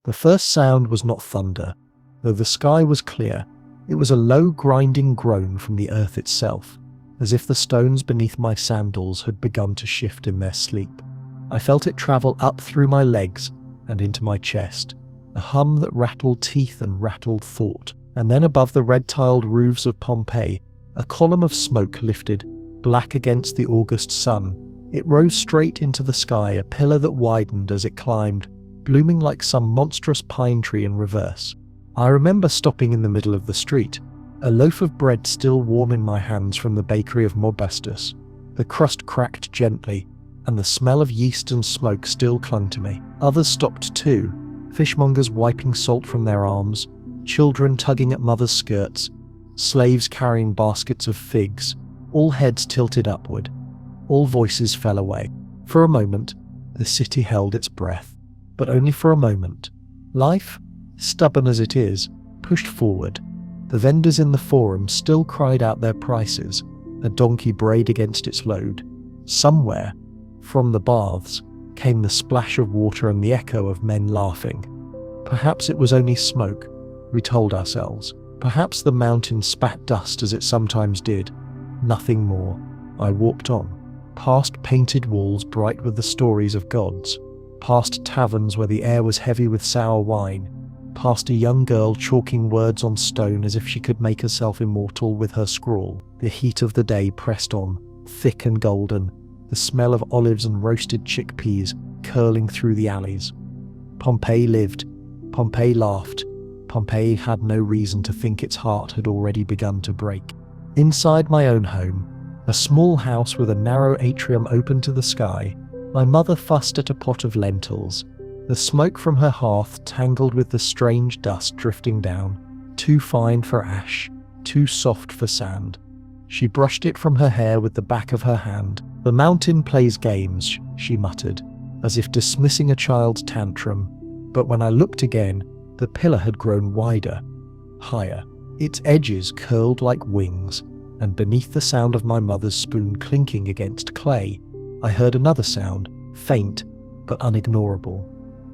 The first sound was not thunder, though the sky was clear. It was a low grinding groan from the earth itself, as if the stones beneath my sandals had begun to shift in their sleep. I felt it travel up through my legs and into my chest, a hum that rattled teeth and rattled thought. And then above the red-tiled roofs of Pompeii, a column of smoke lifted, black against the August sun. It rose straight into the sky, a pillar that widened as it climbed, blooming like some monstrous pine tree in reverse. I remember stopping in the middle of the street, a loaf of bread still warm in my hands from the bakery of Modestus. The crust cracked gently, and the smell of yeast and smoke still clung to me. Others stopped too, fishmongers wiping salt from their arms, children tugging at mothers' skirts, slaves carrying baskets of figs, all heads tilted upward. All voices fell away. For a moment, the city held its breath, but only for a moment. Life, stubborn as it is, pushed forward. The vendors in the forum still cried out their prices, a donkey brayed against its load. Somewhere, from the baths, came the splash of water and the echo of men laughing. Perhaps it was only smoke, we told ourselves. Perhaps the mountain spat dust as it sometimes did. Nothing more. I walked on, past painted walls bright with the stories of gods, past taverns where the air was heavy with sour wine, past a young girl chalking words on stone as if she could make herself immortal with her scrawl. The heat of the day pressed on, thick and golden, the smell of olives and roasted chickpeas curling through the alleys. Pompeii lived. Pompeii laughed. Pompeii had no reason to think its heart had already begun to break. Inside my own home, a small house with a narrow atrium open to the sky, my mother fussed at a pot of lentils. The smoke from her hearth tangled with the strange dust drifting down, too fine for ash, too soft for sand. She brushed it from her hair with the back of her hand. "The mountain plays games," she muttered, as if dismissing a child's tantrum. But when I looked again, the pillar had grown wider, higher. Its edges curled like wings, and beneath the sound of my mother's spoon clinking against clay, I heard another sound, faint but unignorable.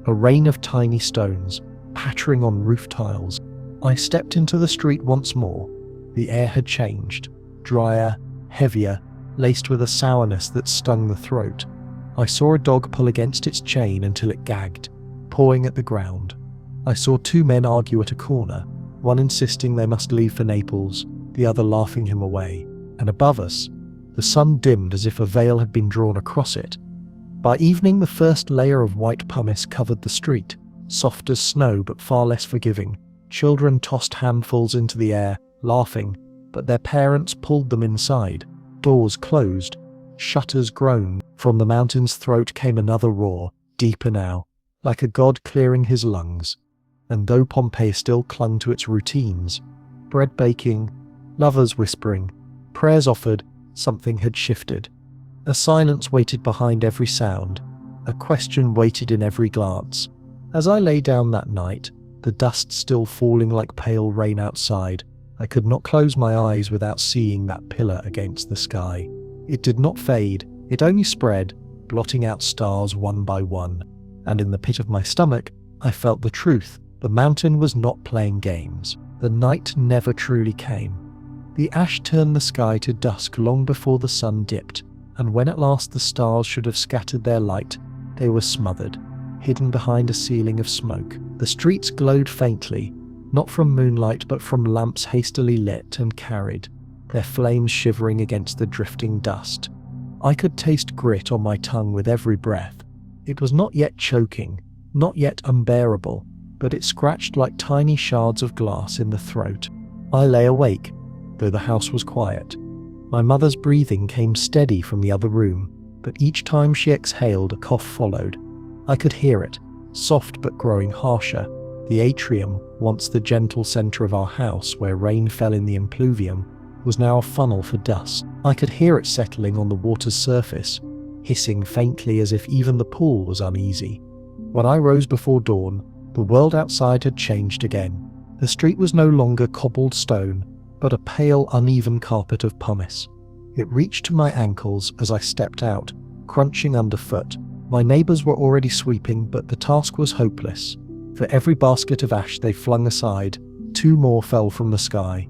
A rain of tiny stones, pattering on roof tiles. I stepped into the street once more. The air had changed, drier, heavier, laced with a sourness that stung the throat. I saw a dog pull against its chain until it gagged, pawing at the ground. I saw two men argue at a corner, one insisting they must leave for Naples, the other laughing him away. And above us, the sun dimmed as if a veil had been drawn across it. By evening, the first layer of white pumice covered the street, soft as snow but far less forgiving. Children tossed handfuls into the air, laughing, but their parents pulled them inside. Doors closed, shutters groaned. From the mountain's throat came another roar, deeper now, like a god clearing his lungs. And though Pompeii still clung to its routines, bread baking, lovers whispering, prayers offered, something had shifted. A silence waited behind every sound, a question waited in every glance. As I lay down that night, the dust still falling like pale rain outside, I could not close my eyes without seeing that pillar against the sky. It did not fade, it only spread, blotting out stars one by one. And in the pit of my stomach, I felt the truth. The mountain was not playing games. The night never truly came. The ash turned the sky to dusk long before the sun dipped, and when at last the stars should have scattered their light, they were smothered, hidden behind a ceiling of smoke. The streets glowed faintly, not from moonlight but from lamps hastily lit and carried, their flames shivering against the drifting dust. I could taste grit on my tongue with every breath. It was not yet choking, not yet unbearable, but it scratched like tiny shards of glass in the throat. I lay awake, though the house was quiet. My mother's breathing came steady from the other room, but each time she exhaled, a cough followed. I could hear it, soft but growing harsher. The atrium, once the gentle centre of our house where rain fell in the impluvium, was now a funnel for dust. I could hear it settling on the water's surface, hissing faintly as if even the pool was uneasy. When I rose before dawn, the world outside had changed again. The street was no longer cobbled stone, but a pale, uneven carpet of pumice. It reached to my ankles as I stepped out, crunching underfoot. My neighbours were already sweeping, but the task was hopeless. For every basket of ash they flung aside, 2 more fell from the sky.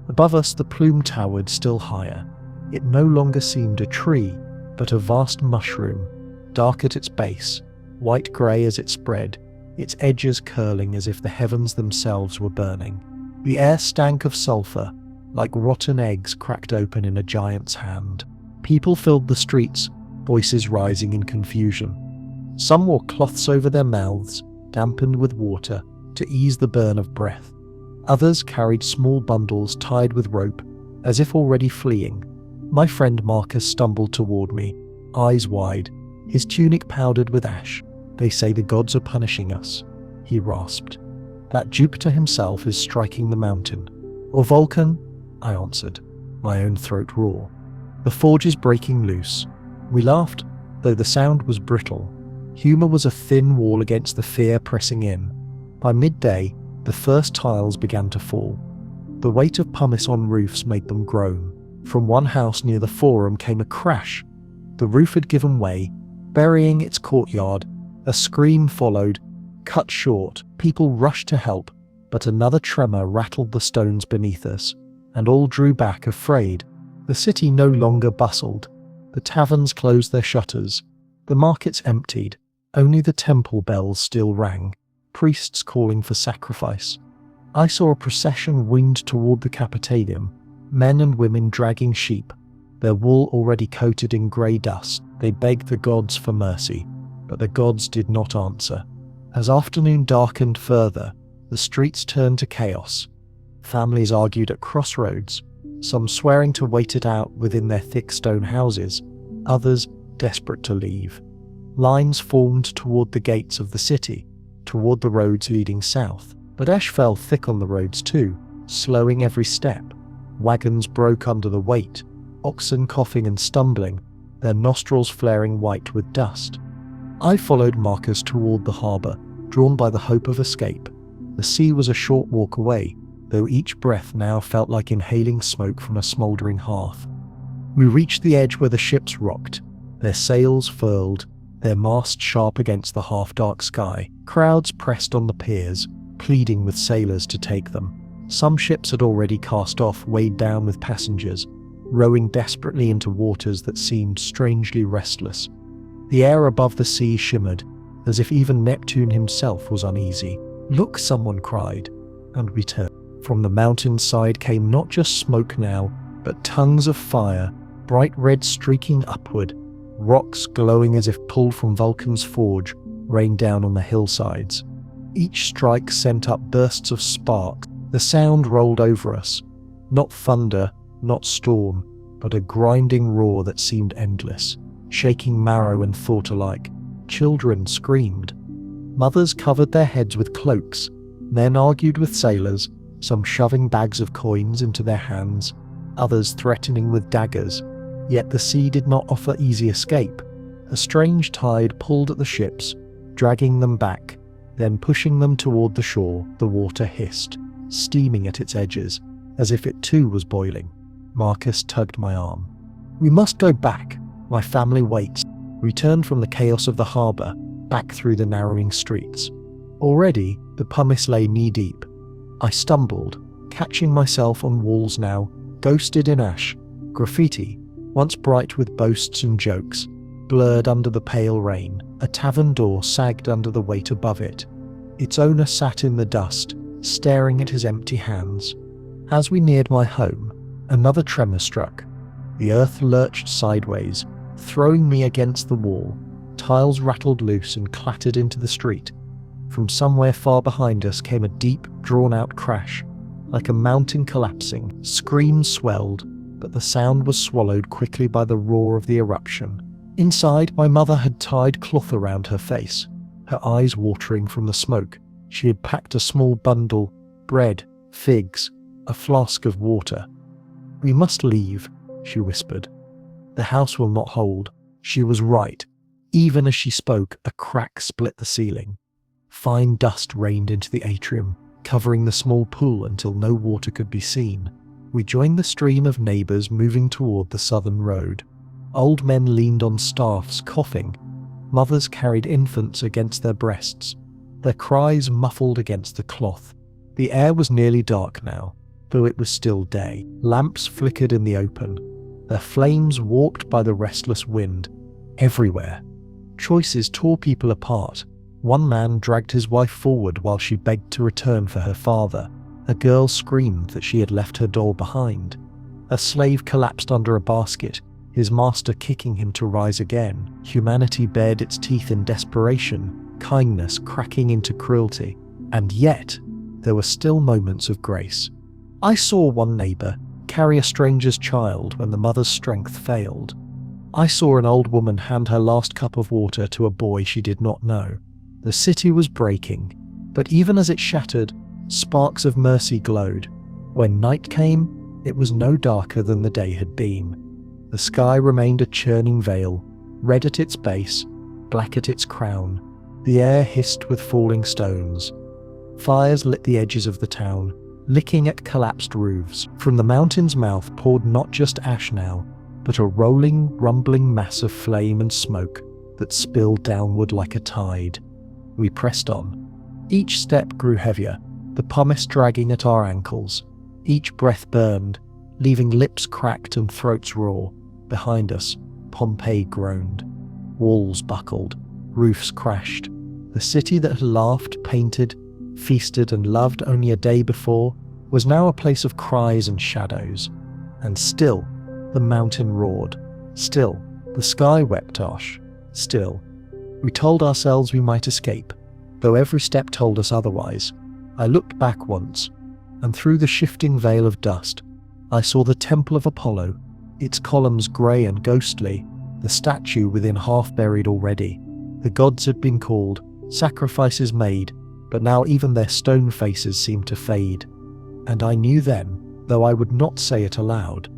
Above us the plume towered still higher. It no longer seemed a tree, but a vast mushroom, dark at its base, white-grey as it spread, its edges curling as if the heavens themselves were burning. The air stank of sulphur, like rotten eggs cracked open in a giant's hand. People filled the streets, voices rising in confusion. Some wore cloths over their mouths, dampened with water, to ease the burn of breath. Others carried small bundles tied with rope, as if already fleeing. My friend Marcus stumbled toward me, eyes wide, his tunic powdered with ash. "They say the gods are punishing us," he rasped. "That Jupiter himself is striking the mountain." "Or Vulcan?" I answered, my own throat raw. "The forge is breaking loose." We laughed, though the sound was brittle. Humour was a thin wall against the fear pressing in. By midday, the first tiles began to fall. The weight of pumice on roofs made them groan. From one house near the forum came a crash. The roof had given way, burying its courtyard. A scream followed, cut short. People rushed to help, but another tremor rattled the stones beneath us, and all drew back afraid. The city no longer bustled. The taverns closed their shutters. The markets emptied. Only the temple bells still rang, priests calling for sacrifice. I saw a procession winged toward the Capitolium, men and women dragging sheep, their wool already coated in grey dust. They begged the gods for mercy, but the gods did not answer. As afternoon darkened further, the streets turned to chaos. Families argued at crossroads, some swearing to wait it out within their thick stone houses, others desperate to leave. Lines formed toward the gates of the city, toward the roads leading south, but ash fell thick on the roads too, slowing every step. Wagons broke under the weight, oxen coughing and stumbling, their nostrils flaring white with dust. I followed Marcus toward the harbour, drawn by the hope of escape. The sea was a short walk away, though each breath now felt like inhaling smoke from a smouldering hearth. We reached the edge where the ships rocked, their sails furled, their masts sharp against the half-dark sky. Crowds pressed on the piers, pleading with sailors to take them. Some ships had already cast off, weighed down with passengers, rowing desperately into waters that seemed strangely restless. The air above the sea shimmered, as if even Neptune himself was uneasy. "Look," someone cried, and we turned. From the mountainside came not just smoke now, but tongues of fire, bright red streaking upward. Rocks glowing as if pulled from Vulcan's forge rained down on the hillsides. Each strike sent up bursts of sparks. The sound rolled over us. Not thunder, not storm, but a grinding roar that seemed endless, shaking marrow and thought alike. Children screamed. Mothers covered their heads with cloaks. Men argued with sailors, some shoving bags of coins into their hands, others threatening with daggers. Yet the sea did not offer easy escape. A strange tide pulled at the ships, dragging them back, then pushing them toward the shore. The water hissed, steaming at its edges, as if it too was boiling. Marcus tugged my arm. "We must go back. My family waits." We turned from the chaos of the harbour, back through the narrowing streets. Already, the pumice lay knee-deep. I stumbled, catching myself on walls now, ghosted in ash. Graffiti, once bright with boasts and jokes, blurred under the pale rain. A tavern door sagged under the weight above it. Its owner sat in the dust, staring at his empty hands. As we neared my home, another tremor struck. The earth lurched sideways, throwing me against the wall. Tiles rattled loose and clattered into the street. From somewhere far behind us came a deep, drawn-out crash, like a mountain collapsing. Screams swelled, but the sound was swallowed quickly by the roar of the eruption. Inside, my mother had tied cloth around her face, her eyes watering from the smoke. She had packed a small bundle, bread, figs, a flask of water. "We must leave," she whispered. "The house will not hold." She was right. Even as she spoke, a crack split the ceiling. Fine dust rained into the atrium, covering the small pool until no water could be seen. We joined the stream of neighbours moving toward the southern road. Old men leaned on staffs, coughing. Mothers carried infants against their breasts. their cries muffled against the cloth. The air was nearly dark now, though it was still day. Lamps flickered in the open, their flames warped by the restless wind. Everywhere, choices tore people apart. One man dragged his wife forward while she begged to return for her father. A girl screamed that she had left her doll behind. A slave collapsed under a basket, his master kicking him to rise again. Humanity bared its teeth in desperation, kindness cracking into cruelty. And yet, there were still moments of grace. I saw one neighbour carry a stranger's child when the mother's strength failed. I saw an old woman hand her last cup of water to a boy she did not know. The city was breaking, but even as it shattered, sparks of mercy glowed. When night came, it was no darker than the day had been. The sky remained a churning veil, red at its base, black at its crown. The air hissed with falling stones. Fires lit the edges of the town, licking at collapsed roofs. From the mountain's mouth poured not just ash now, but a rolling, rumbling mass of flame and smoke that spilled downward like a tide. We pressed on. Each step grew heavier, the pumice dragging at our ankles. Each breath burned, leaving lips cracked and throats raw. Behind us, Pompeii groaned. Walls buckled, roofs crashed. The city that had laughed, painted, feasted and loved only a day before was now a place of cries and shadows. And still, the mountain roared. Still, the sky wept ash. Still, we told ourselves we might escape, though every step told us otherwise. I looked back once, and through the shifting veil of dust, I saw the temple of Apollo, its columns grey and ghostly, the statue within half buried already. The gods had been called, sacrifices made, but now even their stone faces seemed to fade. And I knew then, though I would not say it aloud,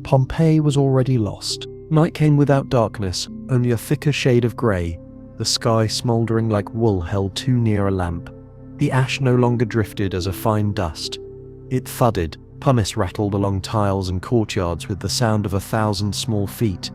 Pompeii was already lost. Night came without darkness, only a thicker shade of grey, the sky smouldering like wool held too near a lamp. The ash no longer drifted as a fine dust. It thudded, pumice rattled along tiles and courtyards with the sound of 1,000 small feet,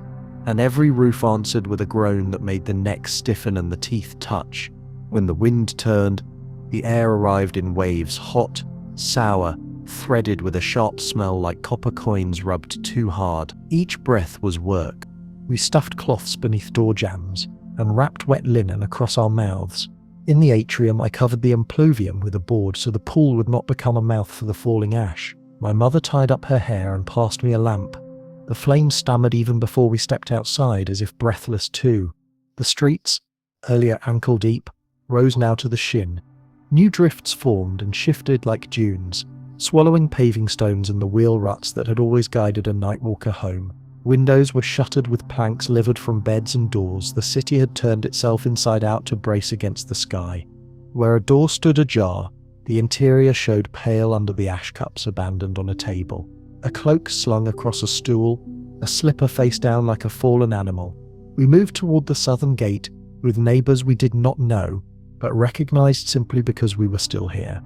and every roof answered with a groan that made the neck stiffen and the teeth touch. When the wind turned, the air arrived in waves, hot, sour, threaded with a sharp smell like copper coins rubbed too hard. Each breath was work. We stuffed cloths beneath door jambs and wrapped wet linen across our mouths. In the atrium, I covered the impluvium with a board so the pool would not become a mouth for the falling ash. My mother tied up her hair and passed me a lamp. The flame stammered even before we stepped outside, as if breathless too. The streets, earlier ankle deep, rose now to the shin. New drifts formed and shifted like dunes, swallowing paving stones and the wheel ruts that had always guided a nightwalker home. Windows were shuttered with planks livered from beds and doors. The city had turned itself inside out to brace against the sky. Where a door stood ajar, the interior showed pale under the ash cups abandoned on a table. A cloak slung across a stool, a slipper face down like a fallen animal. We moved toward the southern gate, with neighbours we did not know, but recognised simply because we were still here.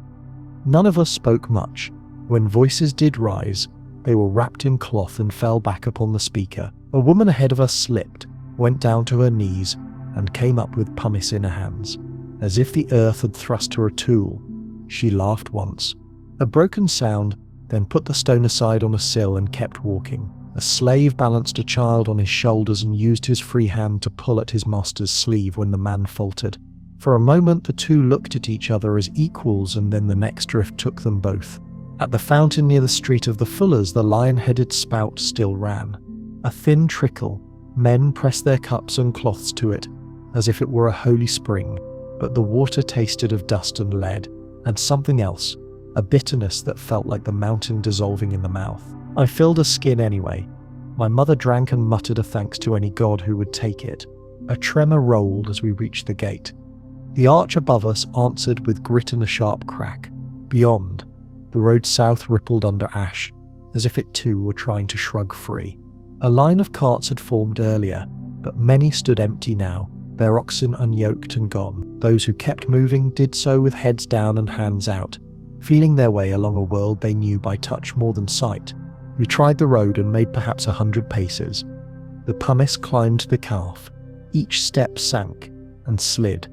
None of us spoke much. When voices did rise, they were wrapped in cloth and fell back upon the speaker. A woman ahead of us slipped, went down to her knees, and came up with pumice in her hands. As if the earth had thrust her a tool, she laughed once. A broken sound, then put the stone aside on a sill and kept walking. A slave balanced a child on his shoulders and used his free hand to pull at his master's sleeve when the man faltered. For a moment the two looked at each other as equals, and then the next drift took them both. At the fountain near the street of the Fullers, the lion-headed spout still ran. A thin trickle. Men pressed their cups and cloths to it, as if it were a holy spring, but the water tasted of dust and lead, and something else, a bitterness that felt like the mountain dissolving in the mouth. I filled a skin anyway. My mother drank and muttered a thanks to any god who would take it. A tremor rolled as we reached the gate. The arch above us answered with grit and a sharp crack. Beyond, the road south rippled under ash, as if it too were trying to shrug free. A line of carts had formed earlier, but many stood empty now, their oxen unyoked and gone. Those who kept moving did so with heads down and hands out, feeling their way along a world they knew by touch more than sight. We tried the road and made perhaps 100 paces. The pumice climbed the calf. Each step sank and slid.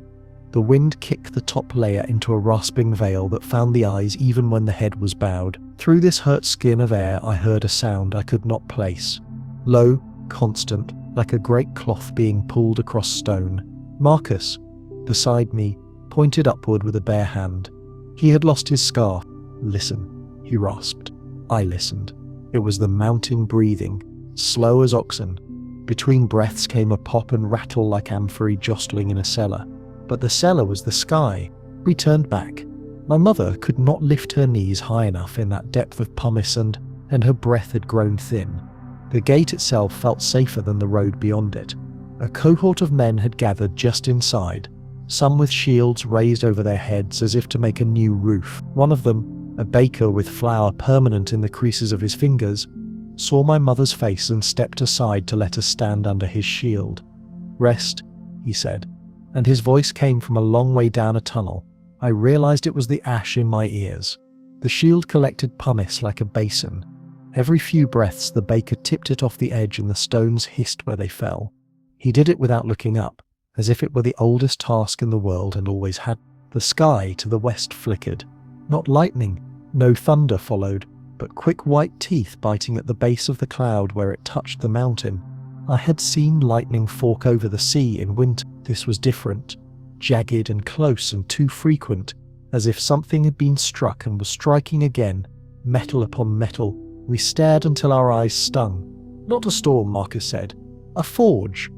The wind kicked the top layer into a rasping veil that found the eyes even when the head was bowed. Through this hurt skin of air I heard a sound I could not place. Low, constant, like a great cloth being pulled across stone. Marcus, beside me, pointed upward with a bare hand. He had lost his scarf. Listen, he rasped. I listened. It was the mountain breathing, slow as oxen. Between breaths came a pop and rattle like amphorae jostling in a cellar. But the cellar was the sky. We turned back. My mother could not lift her knees high enough in that depth of pumice and her breath had grown thin. The gate itself felt safer than the road beyond it. A cohort of men had gathered just inside, some with shields raised over their heads as if to make a new roof. One of them, a baker with flour permanent in the creases of his fingers, saw my mother's face and stepped aside to let us stand under his shield. "Rest," he said, and his voice came from a long way down a tunnel. I realized it was the ash in my ears. The shield collected pumice like a basin. Every few breaths the baker tipped it off the edge and the stones hissed where they fell. He did it without looking up, as if it were the oldest task in the world and always had. The sky to the west flickered. Not lightning, no thunder followed, but quick white teeth biting at the base of the cloud where it touched the mountain. I had seen lightning fork over the sea in winter. This was different, jagged and close and too frequent, as if something had been struck and was striking again, metal upon metal. We stared until our eyes stung. "Not a storm," Marcus said. "A forge."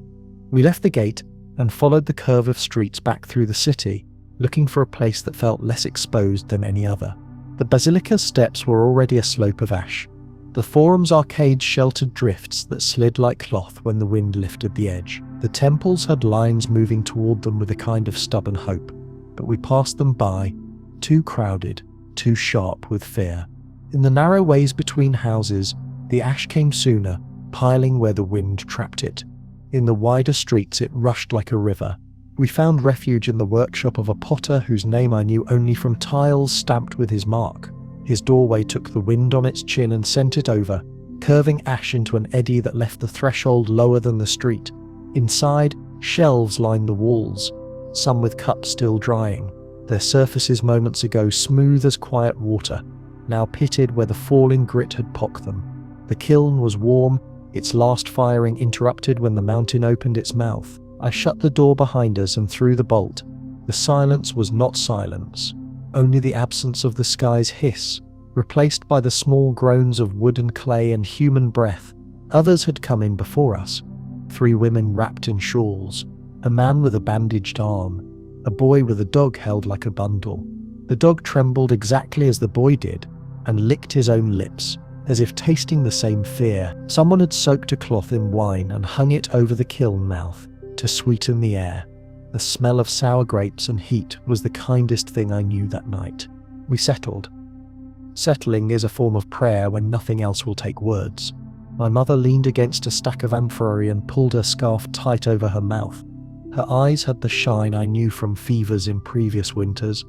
We left the gate and followed the curve of streets back through the city, looking for a place that felt less exposed than any other. The basilica's steps were already a slope of ash. The forum's arcades sheltered drifts that slid like cloth when the wind lifted the edge. The temples had lines moving toward them with a kind of stubborn hope, but we passed them by, too crowded, too sharp with fear. In the narrow ways between houses, the ash came sooner, piling where the wind trapped it. In the wider streets it rushed like a river. We found refuge in the workshop of a potter whose name I knew only from tiles stamped with his mark. His doorway took the wind on its chin and sent it over, curving ash into an eddy that left the threshold lower than the street. Inside, shelves lined the walls, some with cups still drying, their surfaces moments ago smooth as quiet water, now pitted where the falling grit had pocked them. The kiln was warm, its last firing interrupted when the mountain opened its mouth. I shut the door behind us and threw the bolt. The silence was not silence, only the absence of the sky's hiss, replaced by the small groans of wood and clay and human breath. Others had come in before us. 3 women wrapped in shawls, a man with a bandaged arm, a boy with a dog held like a bundle. The dog trembled exactly as the boy did, and licked his own lips, as if tasting the same fear. Someone had soaked a cloth in wine and hung it over the kiln mouth to sweeten the air. The smell of sour grapes and heat was the kindest thing I knew that night. We settled. Settling is a form of prayer when nothing else will take words. My mother leaned against a stack of amphorae and pulled her scarf tight over her mouth. Her eyes had the shine I knew from fevers in previous winters,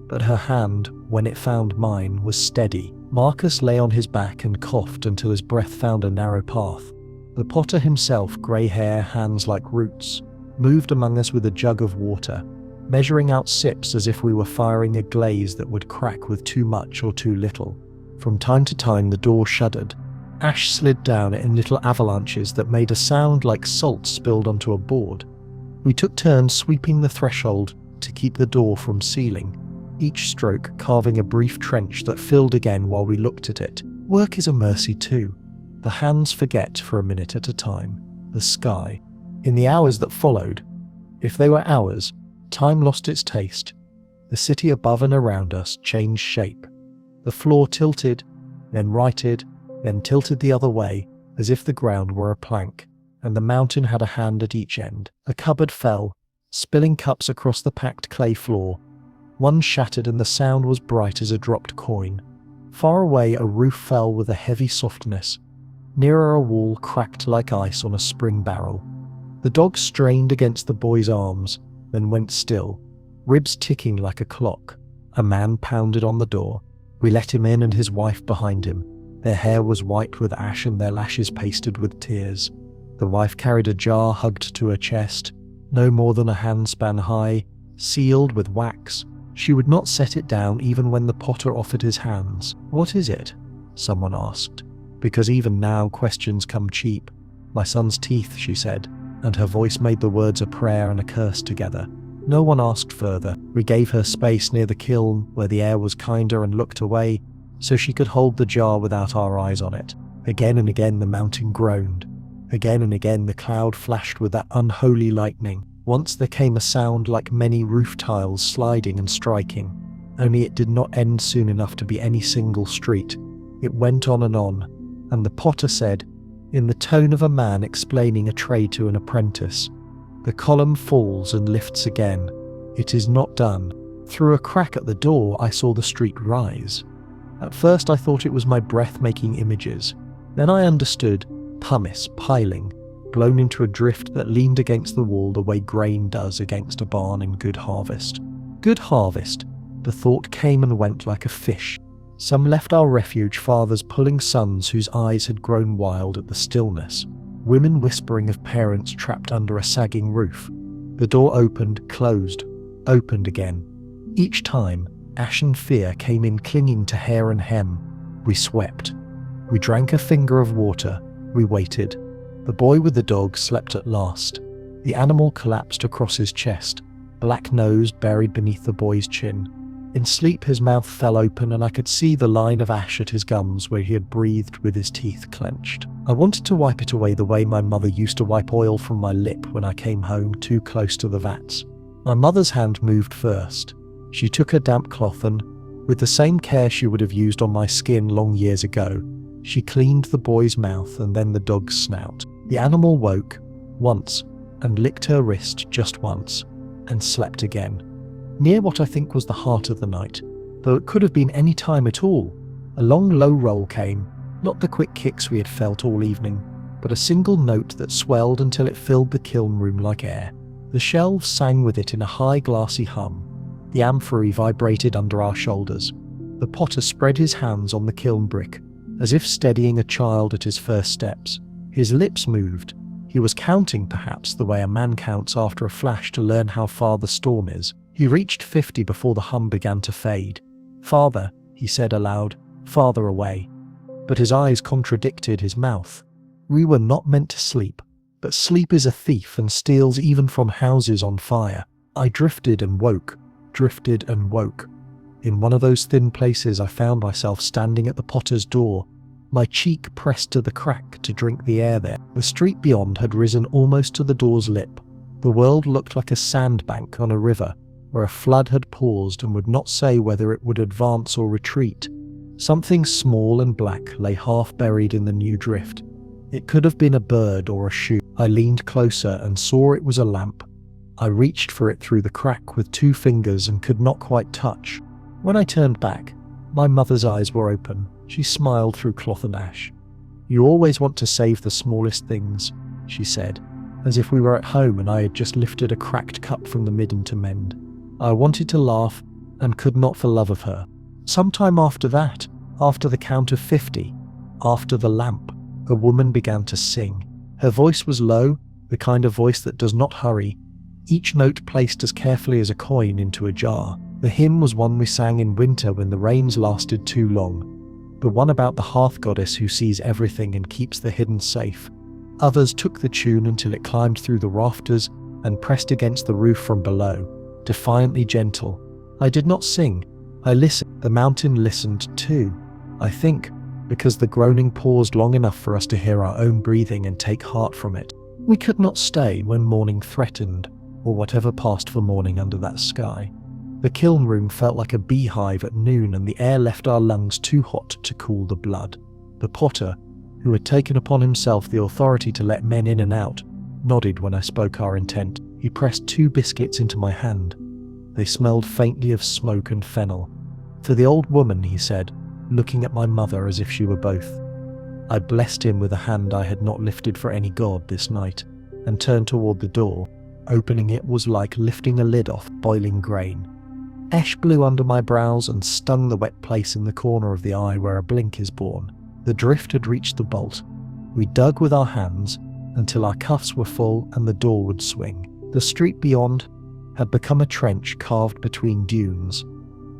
but her hand, when it found mine, was steady. Marcus lay on his back and coughed until his breath found a narrow path. The potter himself, grey hair, hands like roots, moved among us with a jug of water, measuring out sips as if we were firing a glaze that would crack with too much or too little. From time to time the door shuddered. Ash slid down in little avalanches that made a sound like salt spilled onto a board. We took turns sweeping the threshold to keep the door from sealing, each stroke carving a brief trench that filled again while we looked at it. Work is a mercy too. The hands forget for a minute at a time. The sky. In the hours that followed, if they were hours, time lost its taste. The city above and around us changed shape. The floor tilted, then righted, then tilted the other way, as if the ground were a plank, and the mountain had a hand at each end. A cupboard fell, spilling cups across the packed clay floor. One shattered and the sound was bright as a dropped coin. Far away a roof fell with a heavy softness. Nearer a wall cracked like ice on a spring barrel. The dog strained against the boy's arms, then went still, ribs ticking like a clock. A man pounded on the door. We let him in and his wife behind him. Their hair was white with ash and their lashes pasted with tears. The wife carried a jar hugged to her chest, no more than a handspan high, sealed with wax. She would not set it down even when the potter offered his hands. "What is it?" someone asked. Because even now questions come cheap. "My son's teeth," she said, and her voice made the words a prayer and a curse together. No one asked further. We gave her space near the kiln where the air was kinder and looked away, so she could hold the jar without our eyes on it. Again and again the mountain groaned. Again and again the cloud flashed with that unholy lightning. Once there came a sound like many roof tiles sliding and striking, only it did not end soon enough to be any single street. It went on, and the potter said, in the tone of a man explaining a trade to an apprentice, "The column falls and lifts again. It is not done." Through a crack at the door I saw the street rise. At first I thought it was my breath-making images. Then I understood: pumice piling, blown into a drift that leaned against the wall the way grain does against a barn in good harvest. Good harvest. The thought came and went like a fish. Some left our refuge, fathers pulling sons whose eyes had grown wild at the stillness, women whispering of parents trapped under a sagging roof. The door opened, closed, opened again. Each time, ashen fear came in clinging to hair and hem. We swept. We drank a finger of water. We waited. The boy with the dog slept at last. The animal collapsed across his chest, black nose buried beneath the boy's chin. In sleep his mouth fell open and I could see the line of ash at his gums where he had breathed with his teeth clenched. I wanted to wipe it away the way my mother used to wipe oil from my lip when I came home too close to the vats. My mother's hand moved first. She took a damp cloth and, with the same care she would have used on my skin long years ago, she cleaned the boy's mouth and then the dog's snout. The animal woke, once, and licked her wrist just once, and slept again. Near what I think was the heart of the night, though it could have been any time at all, a long low roll came, not the quick kicks we had felt all evening, but a single note that swelled until it filled the kiln room like air. The shelves sang with it in a high glassy hum. The amphory vibrated under our shoulders. The potter spread his hands on the kiln brick, as if steadying a child at his first steps. His lips moved. He was counting, perhaps, the way a man counts after a flash to learn how far the storm is. He reached 50 before the hum began to fade. "Farther," he said aloud, "farther away." But his eyes contradicted his mouth. We were not meant to sleep, but sleep is a thief and steals even from houses on fire. I drifted and woke, drifted and woke. In one of those thin places I found myself standing at the potter's door, my cheek pressed to the crack to drink the air there. The street beyond had risen almost to the door's lip. The world looked like a sandbank on a river, where a flood had paused and would not say whether it would advance or retreat. Something small and black lay half buried in the new drift. It could have been a bird or a shoe. I leaned closer and saw it was a lamp. I reached for it through the crack with 2 fingers and could not quite touch. When I turned back, my mother's eyes were open. She smiled through cloth and ash. "You always want to save the smallest things," she said, as if we were at home and I had just lifted a cracked cup from the midden to mend. I wanted to laugh and could not for love of her. Sometime after that, after the count of 50, after the lamp, a woman began to sing. Her voice was low, the kind of voice that does not hurry, each note placed as carefully as a coin into a jar. The hymn was one we sang in winter when the rains lasted too long, the one about the hearth goddess who sees everything and keeps the hidden safe. Others took the tune until it climbed through the rafters and pressed against the roof from below, defiantly gentle. I did not sing. I listened. The mountain listened too, I think, because the groaning paused long enough for us to hear our own breathing and take heart from it. We could not stay when morning threatened, or whatever passed for morning under that sky. The kiln room felt like a beehive at noon, and the air left our lungs too hot to cool the blood. The potter, who had taken upon himself the authority to let men in and out, nodded when I spoke our intent. He pressed 2 biscuits into my hand. They smelled faintly of smoke and fennel. "For the old woman," he said, looking at my mother as if she were both. I blessed him with a hand I had not lifted for any god this night, and turned toward the door. Opening it was like lifting a lid off boiling grain. Ash blew under my brows and stung the wet place in the corner of the eye where a blink is born. The drift had reached the bolt. We dug with our hands until our cuffs were full and the door would swing. The street beyond had become a trench carved between dunes.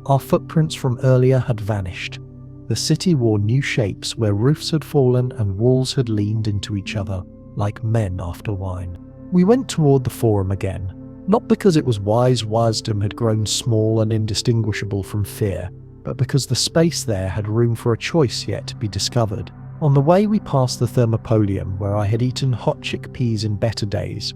Our footprints from earlier had vanished. The city wore new shapes where roofs had fallen and walls had leaned into each other, like men after wine. We went toward the forum again, not because it was wise wisdom had grown small and indistinguishable from fear, but because the space there had room for a choice yet to be discovered. On the way we passed the thermopolium where I had eaten hot chickpeas in better days.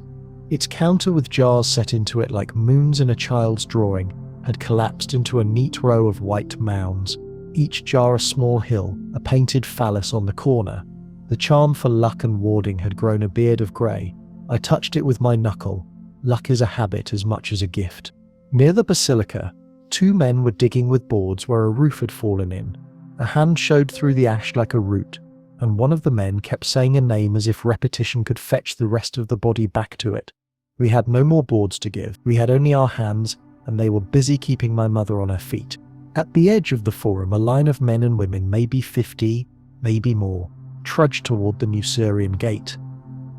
Its counter with jars set into it like moons in a child's drawing had collapsed into a neat row of white mounds, each jar a small hill, a painted phallus on the corner. The charm for luck and warding had grown a beard of grey. I touched it with my knuckle. Luck is a habit as much as a gift. Near the basilica, 2 men were digging with boards where a roof had fallen in. A hand showed through the ash like a root, and one of the men kept saying a name as if repetition could fetch the rest of the body back to it. We had no more boards to give. We had only our hands, and they were busy keeping my mother on her feet. At the edge of the forum, a line of men and women, maybe 50, maybe more, trudged toward the Nusurian gate.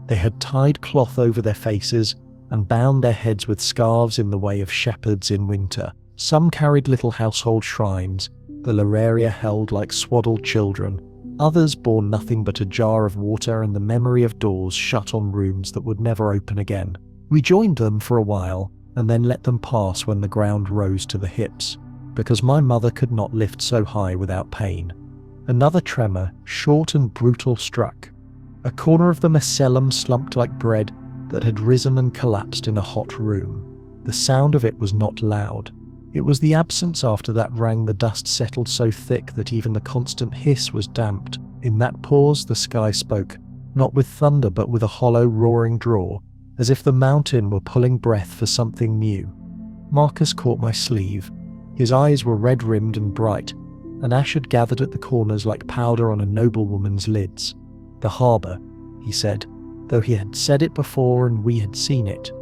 They had tied cloth over their faces and bound their heads with scarves in the way of shepherds in winter. Some carried little household shrines, the Lararia held like swaddled children. Others bore nothing but a jar of water and the memory of doors shut on rooms that would never open again. We joined them for a while, and then let them pass when the ground rose to the hips, because my mother could not lift so high without pain. Another tremor, short and brutal, struck. A corner of the macellum slumped like bread that had risen and collapsed in a hot room. The sound of it was not loud. It was the absence after that rang. The dust settled so thick that even the constant hiss was damped. In that pause the sky spoke, not with thunder but with a hollow roaring drawl, as if the mountain were pulling breath for something new. Marcus caught my sleeve. His eyes were red-rimmed and bright, and ash had gathered at the corners like powder on a noblewoman's lids. "The harbour," he said, though he had said it before and we had seen it.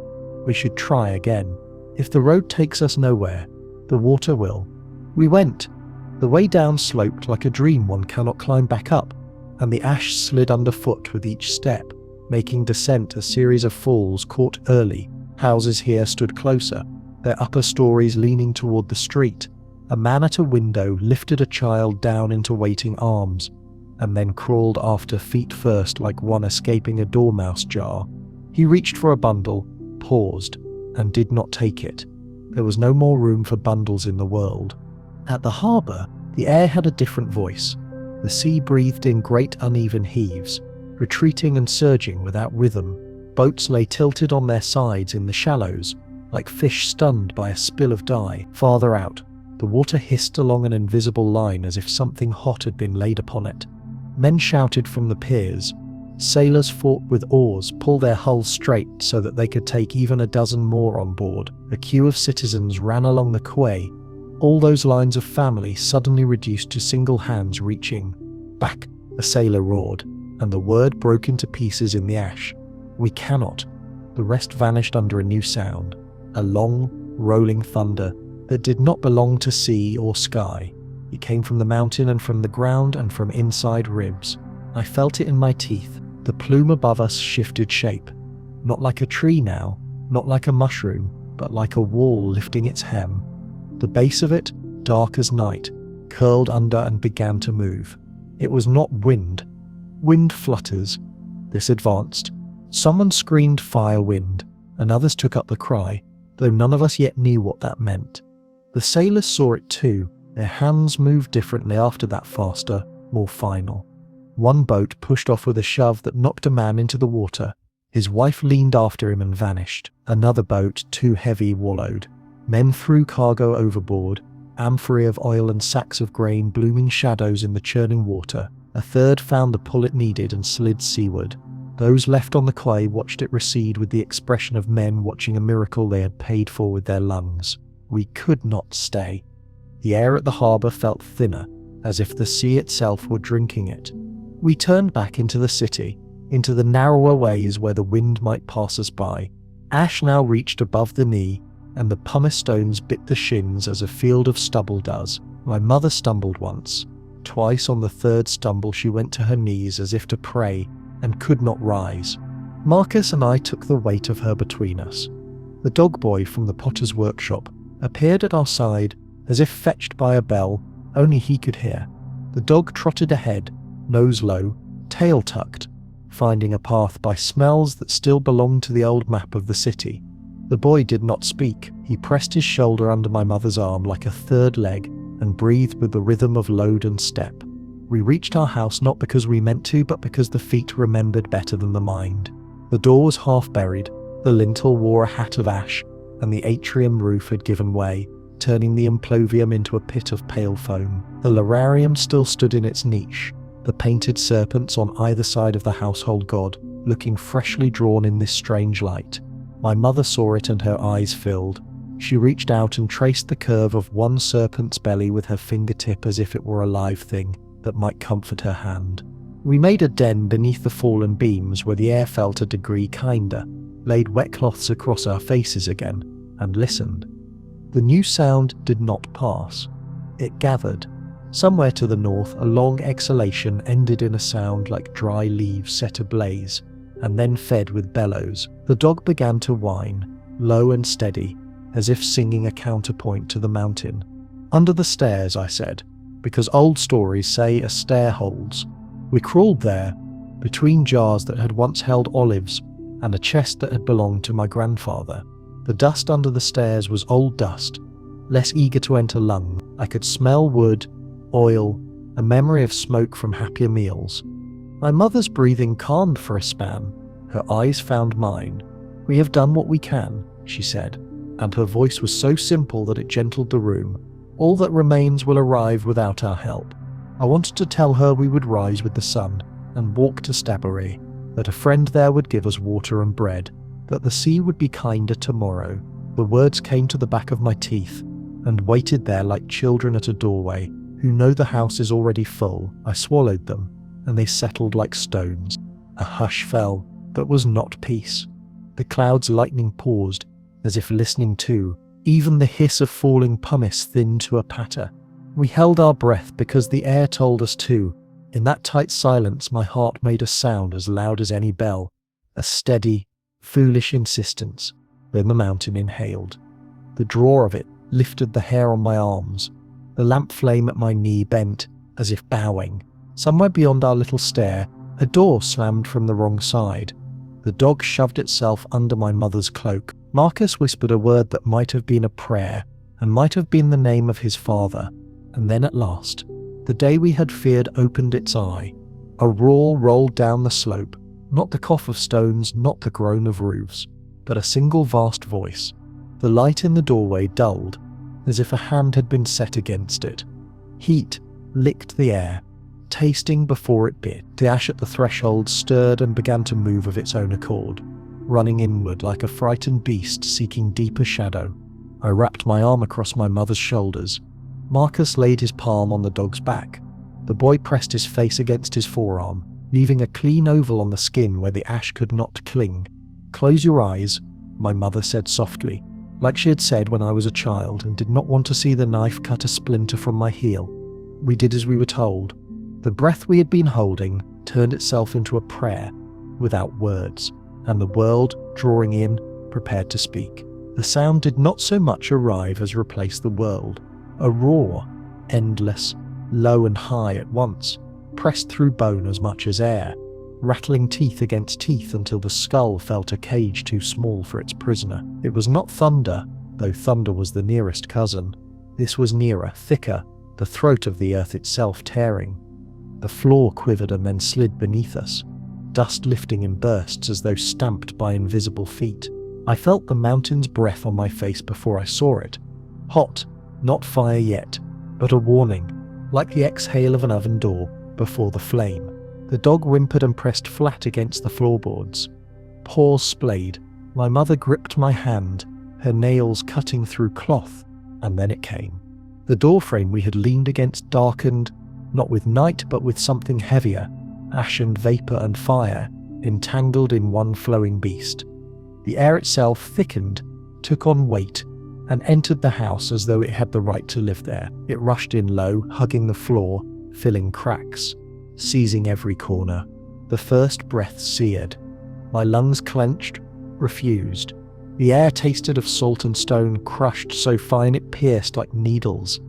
"We should try again. If the road takes us nowhere, the water will." We went. The way down sloped like a dream one cannot climb back up, and the ash slid underfoot with each step, making descent a series of falls caught early. Houses here stood closer, their upper stories leaning toward the street. A man at a window lifted a child down into waiting arms, and then crawled after feet first like one escaping a dormouse jar. He reached for a bundle, paused, and did not take it. There was no more room for bundles in the world. At the harbour, the air had a different voice. The sea breathed in great uneven heaves, retreating and surging without rhythm. Boats lay tilted on their sides in the shallows, like fish stunned by a spill of dye. Farther out, the water hissed along an invisible line as if something hot had been laid upon it. Men shouted from the piers. Sailors fought with oars, pulled their hulls straight so that they could take even a dozen more on board. A queue of citizens ran along the quay, all those lines of family suddenly reduced to single hands reaching. "Back!" a sailor roared, and the word broke into pieces in the ash. "We cannot." The rest vanished under a new sound, a long, rolling thunder that did not belong to sea or sky. It came from the mountain and from the ground and from inside ribs. I felt it in my teeth. The plume above us shifted shape. Not like a tree now, not like a mushroom, but like a wall lifting its hem. The base of it, dark as night, curled under and began to move. It was not wind. Wind flutters. This advanced. Someone screamed fire wind, and others took up the cry, though none of us yet knew what that meant. The sailors saw it too. Their hands moved differently after that, faster, more final. One boat pushed off with a shove that knocked a man into the water. His wife leaned after him and vanished. Another boat, too heavy, wallowed. Men threw cargo overboard, amphorae of oil and sacks of grain blooming shadows in the churning water. A third found the pull it needed and slid seaward. Those left on the quay watched it recede with the expression of men watching a miracle they had paid for with their lungs. We could not stay. The air at the harbour felt thinner, as if the sea itself were drinking it. We turned back into the city, into the narrower ways where the wind might pass us by. Ash now reached above the knee, and the pumice stones bit the shins as a field of stubble does. My mother stumbled once. Twice on the third stumble she went to her knees as if to pray, and could not rise. Marcus and I took the weight of her between us. The dog boy from the potter's workshop appeared at our side as if fetched by a bell only he could hear. The dog trotted ahead, nose low, tail tucked, finding a path by smells that still belonged to the old map of the city. The boy did not speak. He pressed his shoulder under my mother's arm like a third leg and breathed with the rhythm of load and step. We reached our house not because we meant to, but because the feet remembered better than the mind. The door was half buried, the lintel wore a hat of ash, and the atrium roof had given way, turning the implovium into a pit of pale foam. The lararium still stood in its niche, the painted serpents on either side of the household god, looking freshly drawn in this strange light. My mother saw it and her eyes filled. She reached out and traced the curve of one serpent's belly with her fingertip as if it were a live thing that might comfort her hand. We made a den beneath the fallen beams where the air felt a degree kinder, laid wet cloths across our faces again, and listened. The new sound did not pass. It gathered. Somewhere to the north, a long exhalation ended in a sound like dry leaves set ablaze, and then fed with bellows. The dog began to whine, low and steady, as if singing a counterpoint to the mountain. "Under the stairs," I said, because old stories say a stair holds. We crawled there, between jars that had once held olives and a chest that had belonged to my grandfather. The dust under the stairs was old dust, less eager to enter lungs. I could smell wood, oil, a memory of smoke from happier meals. My mother's breathing calmed for a span. Her eyes found mine. "We have done what we can," she said, and her voice was so simple that it gentled the room. "All that remains will arrive without our help." I wanted to tell her we would rise with the sun and walk to Stabbury, that a friend there would give us water and bread, that the sea would be kinder tomorrow. The words came to the back of my teeth and waited there like children at a doorway who know the house is already full. I swallowed them, and they settled like stones. A hush fell, but was not peace. The clouds' lightning paused, as if listening too. Even the hiss of falling pumice thinned to a patter. We held our breath because the air told us to. In that tight silence, my heart made a sound as loud as any bell, a steady, foolish insistence. Then the mountain inhaled. The draw of it lifted the hair on my arms. The lamp flame at my knee bent, as if bowing. Somewhere beyond our little stair, a door slammed from the wrong side. The dog shoved itself under my mother's cloak. Marcus whispered a word that might have been a prayer, and might have been the name of his father. And then at last, the day we had feared opened its eye. A roar rolled down the slope, not the cough of stones, not the groan of roofs, but a single vast voice. The light in the doorway dulled, as if a hand had been set against it. Heat licked the air, tasting before it bit. The ash at the threshold stirred and began to move of its own accord, running inward like a frightened beast seeking deeper shadow. I wrapped my arm across my mother's shoulders. Marcus laid his palm on the dog's back. The boy pressed his face against his forearm, leaving a clean oval on the skin where the ash could not cling. "Close your eyes," my mother said softly, like she had said when I was a child and did not want to see the knife cut a splinter from my heel. We did as we were told. The breath we had been holding turned itself into a prayer, without words, and the world, drawing in, prepared to speak. The sound did not so much arrive as replace the world. A roar, endless, low and high at once, pressed through bone as much as air, rattling teeth against teeth until the skull felt a cage too small for its prisoner. It was not thunder, though thunder was the nearest cousin. This was nearer, thicker, the throat of the earth itself tearing. The floor quivered and then slid beneath us, dust lifting in bursts as though stamped by invisible feet. I felt the mountain's breath on my face before I saw it. Hot, not fire yet, but a warning, like the exhale of an oven door before the flame. The dog whimpered and pressed flat against the floorboards. Paws splayed. My mother gripped my hand, her nails cutting through cloth, and then it came. The doorframe we had leaned against darkened, not with night but with something heavier, ash and vapour and fire, entangled in one flowing beast. The air itself thickened, took on weight, and entered the house as though it had the right to live there. It rushed in low, hugging the floor, filling cracks, seizing every corner. The first breath seared. My lungs clenched, refused. The air tasted of salt and stone crushed so fine it pierced like needles.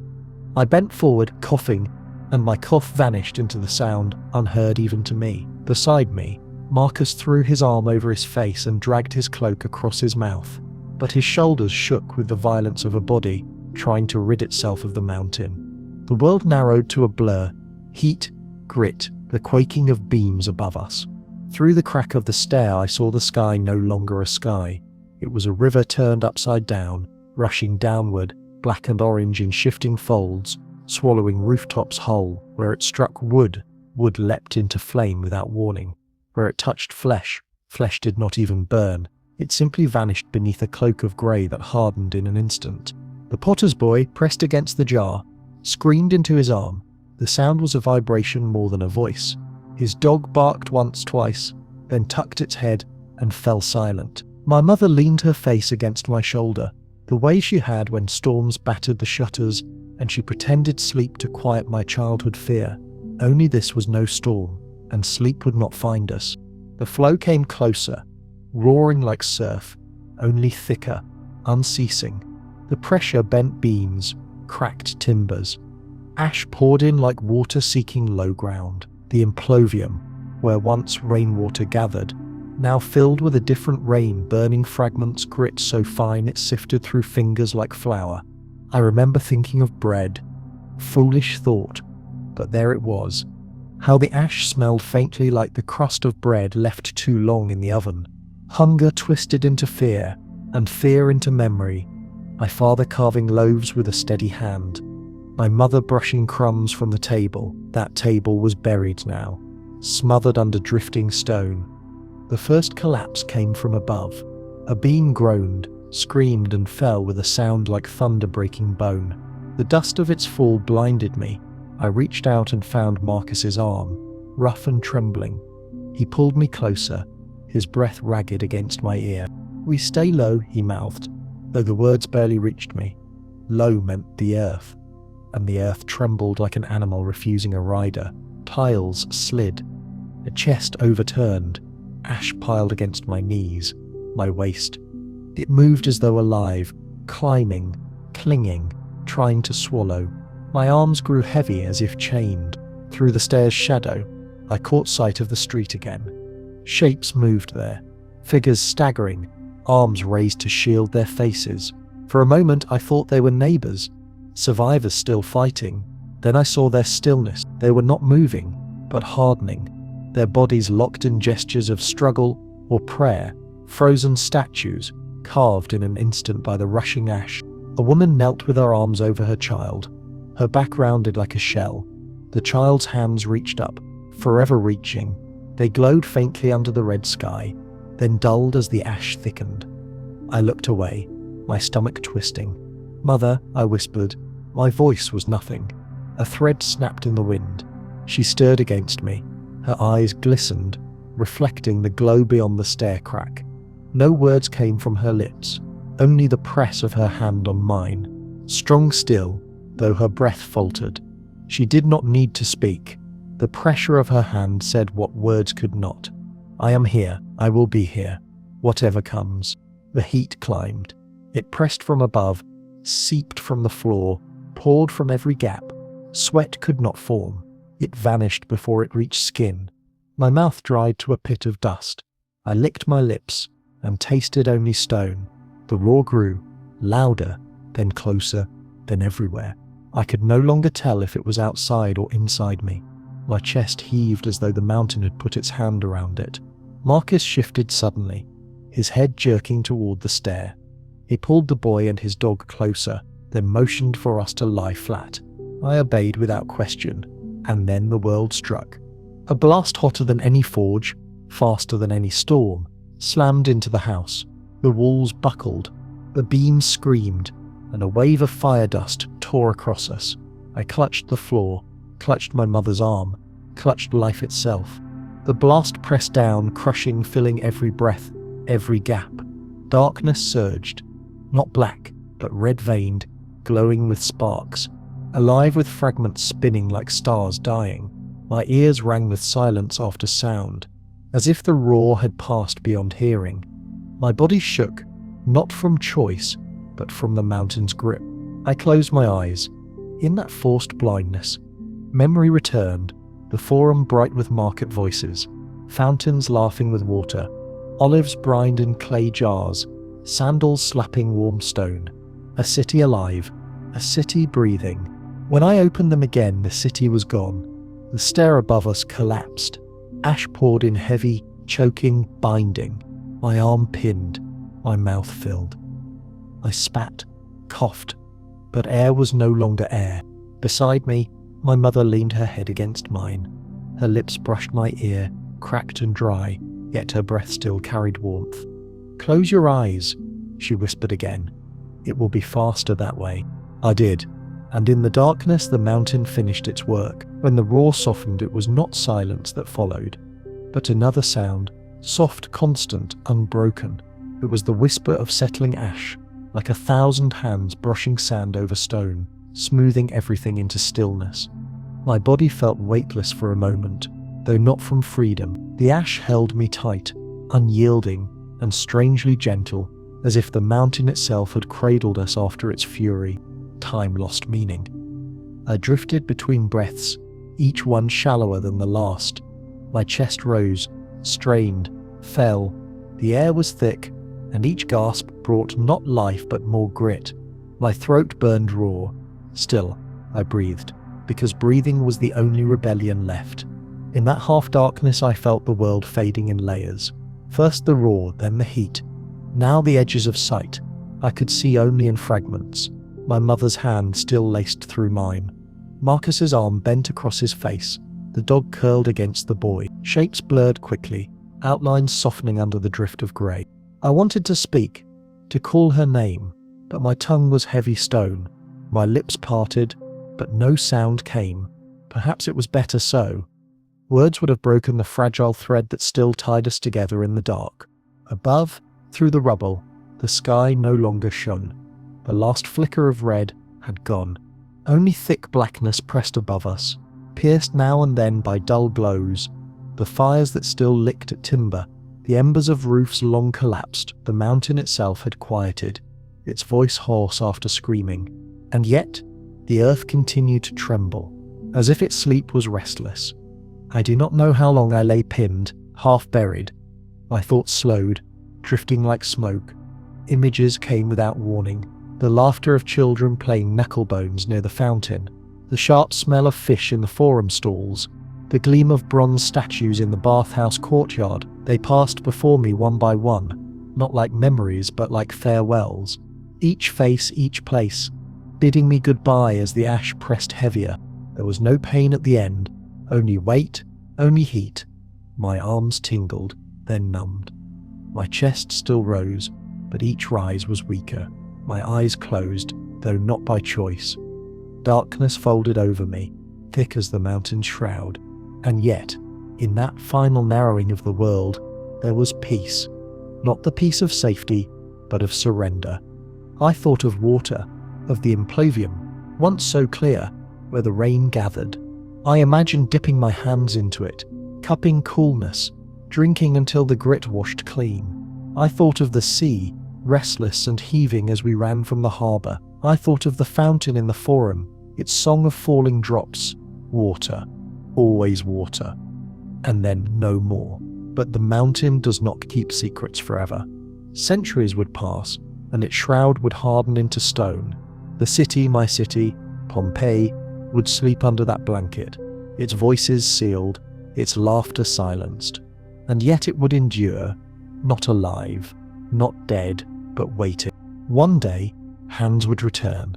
I bent forward, coughing, and my cough vanished into the sound, unheard even to me. Beside me, Marcus threw his arm over his face and dragged his cloak across his mouth, but his shoulders shook with the violence of a body trying to rid itself of the mountain. The world narrowed to a blur, heat, grit, the quaking of beams above us. Through the crack of the stair I saw the sky no longer a sky. It was a river turned upside down, rushing downward, black and orange in shifting folds, swallowing rooftops whole. Where it struck wood, wood leapt into flame without warning. Where it touched flesh, flesh did not even burn. It simply vanished beneath a cloak of grey that hardened in an instant. The potter's boy, pressed against the jar, screamed into his arm. The sound was a vibration more than a voice. His dog barked once, twice, then tucked its head and fell silent. My mother leaned her face against my shoulder, the way she had when storms battered the shutters, and she pretended sleep to quiet my childhood fear. Only this was no storm, and sleep would not find us. The flow came closer, roaring like surf, only thicker, unceasing. The pressure bent beams, cracked timbers. Ash poured in like water seeking low ground. The implovium, where once rainwater gathered, now filled with a different rain, burning fragments grit so fine it sifted through fingers like flour. I remember thinking of bread. Foolish thought, but there it was. How the ash smelled faintly like the crust of bread left too long in the oven. Hunger twisted into fear, and fear into memory. My father carving loaves with a steady hand. My mother brushing crumbs from the table. That table was buried now, smothered under drifting stone. The first collapse came from above. A beam groaned, screamed and fell with a sound like thunder breaking bone. The dust of its fall blinded me. I reached out and found Marcus's arm, rough and trembling. He pulled me closer, his breath ragged against my ear. "We stay low," he mouthed, though the words barely reached me. Low meant the earth, and the earth trembled like an animal refusing a rider. Tiles slid, a chest overturned, ash piled against my knees, my waist. It moved as though alive, climbing, clinging, trying to swallow. My arms grew heavy as if chained. Through the stairs' shadow, I caught sight of the street again. Shapes moved there, figures staggering, arms raised to shield their faces. For a moment I thought they were neighbours, survivors still fighting. Then I saw their stillness. They were not moving, but hardening, their bodies locked in gestures of struggle or prayer, frozen statues, carved in an instant by the rushing ash. A woman knelt with her arms over her child, her back rounded like a shell. The child's hands reached up, forever reaching. They glowed faintly under the red sky, then dulled as the ash thickened. I looked away, my stomach twisting. "Mother," I whispered. My voice was nothing. A thread snapped in the wind. She stirred against me. Her eyes glistened, reflecting the glow beyond the stair crack. No words came from her lips, only the press of her hand on mine. Strong still, though her breath faltered. She did not need to speak. The pressure of her hand said what words could not. "I am here. I will be here. Whatever comes." The heat climbed. It pressed from above, seeped from the floor, poured from every gap. Sweat could not form. It vanished before it reached skin. My mouth dried to a pit of dust. I licked my lips and tasted only stone. The roar grew, louder, then closer, then everywhere. I could no longer tell if it was outside or inside me. My chest heaved as though the mountain had put its hand around it. Marcus shifted suddenly, his head jerking toward the stair. He pulled the boy and his dog closer, then motioned for us to lie flat. I obeyed without question, and then the world struck. A blast hotter than any forge, faster than any storm, slammed into the house. The walls buckled, the beams screamed, and a wave of fire dust tore across us. I clutched the floor, clutched my mother's arm, clutched life itself. The blast pressed down, crushing, filling every breath, every gap. Darkness surged, not black, but red-veined, glowing with sparks, alive with fragments spinning like stars dying. My ears rang with silence after sound, as if the roar had passed beyond hearing. My body shook, not from choice, but from the mountain's grip. I closed my eyes. In that forced blindness, memory returned, the forum bright with market voices, fountains laughing with water, olives brined in clay jars, sandals slapping warm stone, a city alive, a city breathing. When I opened them again, the city was gone. The stair above us collapsed. Ash poured in heavy, choking, binding. My arm pinned, my mouth filled. I spat, coughed, but air was no longer air. Beside me, my mother leaned her head against mine. Her lips brushed my ear, cracked and dry, yet her breath still carried warmth. "Close your eyes," she whispered again. "It will be faster that way." I did, and in the darkness the mountain finished its work. When the roar softened, it was not silence that followed, but another sound, soft, constant, unbroken. It was the whisper of settling ash, like 1,000 hands brushing sand over stone, smoothing everything into stillness. My body felt weightless for a moment, though not from freedom. The ash held me tight, unyielding and strangely gentle, as if the mountain itself had cradled us after its fury. Time lost meaning. I drifted between breaths, each one shallower than the last. My chest rose, strained, fell. The air was thick, and each gasp brought not life but more grit. My throat burned raw. Still, I breathed, because breathing was the only rebellion left. In that half-darkness I felt the world fading in layers. First the roar, then the heat. Now the edges of sight. I could see only in fragments. My mother's hand still laced through mine. Marcus's arm bent across his face. The dog curled against the boy. Shapes blurred quickly, outlines softening under the drift of grey. I wanted to speak, to call her name, but my tongue was heavy stone. My lips parted, but no sound came. Perhaps it was better so. Words would have broken the fragile thread that still tied us together in the dark. Above, through the rubble, the sky no longer shone. The last flicker of red had gone. Only thick blackness pressed above us, pierced now and then by dull glows. The fires that still licked at timber, the embers of roofs long collapsed. The mountain itself had quieted, its voice hoarse after screaming. And yet, the earth continued to tremble, as if its sleep was restless. I do not know how long I lay pinned, half buried. My thoughts slowed, drifting like smoke. Images came without warning. The laughter of children playing knucklebones near the fountain, the sharp smell of fish in the forum stalls, the gleam of bronze statues in the bathhouse courtyard. They passed before me one by one, not like memories but like farewells. Each face, each place, bidding me goodbye as the ash pressed heavier. There was no pain at the end, only weight, only heat. My arms tingled, then numbed. My chest still rose, but each rise was weaker. My eyes closed, though not by choice. Darkness folded over me, thick as the mountain's shroud. And yet, in that final narrowing of the world, there was peace. Not the peace of safety, but of surrender. I thought of water, of the impluvium, once so clear, where the rain gathered. I imagined dipping my hands into it, cupping coolness, drinking until the grit washed clean. I thought of the sea, restless and heaving as we ran from the harbour. I thought of the fountain in the forum, its song of falling drops. Water, always water. And then no more. But the mountain does not keep secrets forever. Centuries would pass, and its shroud would harden into stone. The city, my city, Pompeii, would sleep under that blanket, its voices sealed, its laughter silenced. And yet it would endure, not alive, not dead, but waiting. One day, hands would return.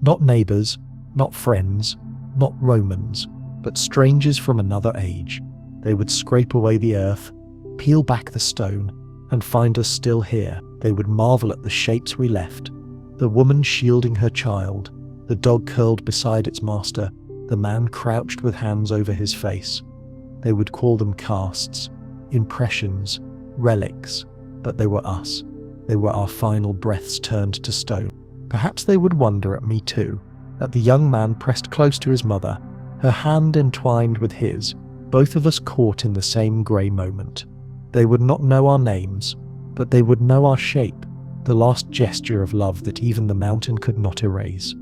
Not neighbours, not friends, not Romans, but strangers from another age. They would scrape away the earth, peel back the stone, and find us still here. They would marvel at the shapes we left. The woman shielding her child, the dog curled beside its master, the man crouched with hands over his face. They would call them casts, impressions, relics, but they were us. They were our final breaths turned to stone. Perhaps they would wonder at me too, at the young man pressed close to his mother, her hand entwined with his, both of us caught in the same grey moment. They would not know our names, but they would know our shape, the last gesture of love that even the mountain could not erase.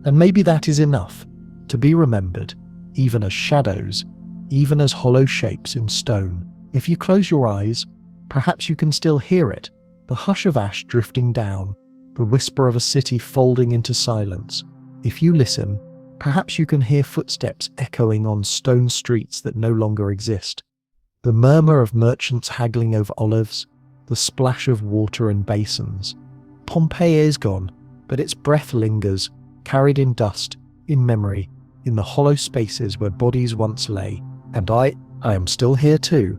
And maybe that is enough, to be remembered, even as shadows, even as hollow shapes in stone. If you close your eyes, perhaps you can still hear it, the hush of ash drifting down, the whisper of a city folding into silence. If you listen, perhaps you can hear footsteps echoing on stone streets that no longer exist. The murmur of merchants haggling over olives, the splash of water in basins. Pompeii is gone, but its breath lingers, carried in dust, in memory, in the hollow spaces where bodies once lay. And I am still here too.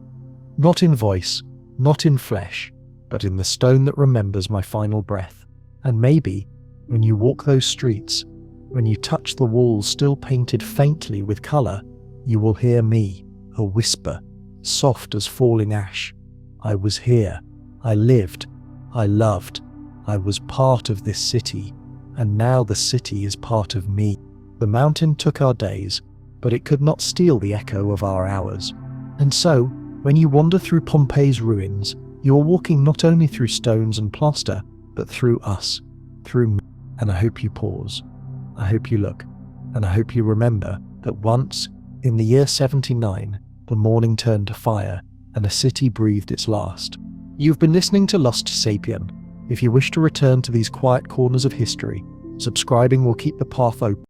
Not in voice, not in flesh, but in the stone that remembers my final breath. And maybe, when you walk those streets, when you touch the walls still painted faintly with colour, you will hear me, a whisper, soft as falling ash. I was here. I lived. I loved. I was part of this city, and now the city is part of me. The mountain took our days, but it could not steal the echo of our hours. And so, when you wander through Pompeii's ruins, you are walking not only through stones and plaster, but through us, through me. And I hope you pause. I hope you look. And I hope you remember that once, in the year 79, the morning turned to fire, and a city breathed its last. You've been listening to Lost Sapien. If you wish to return to these quiet corners of history, subscribing will keep the path open.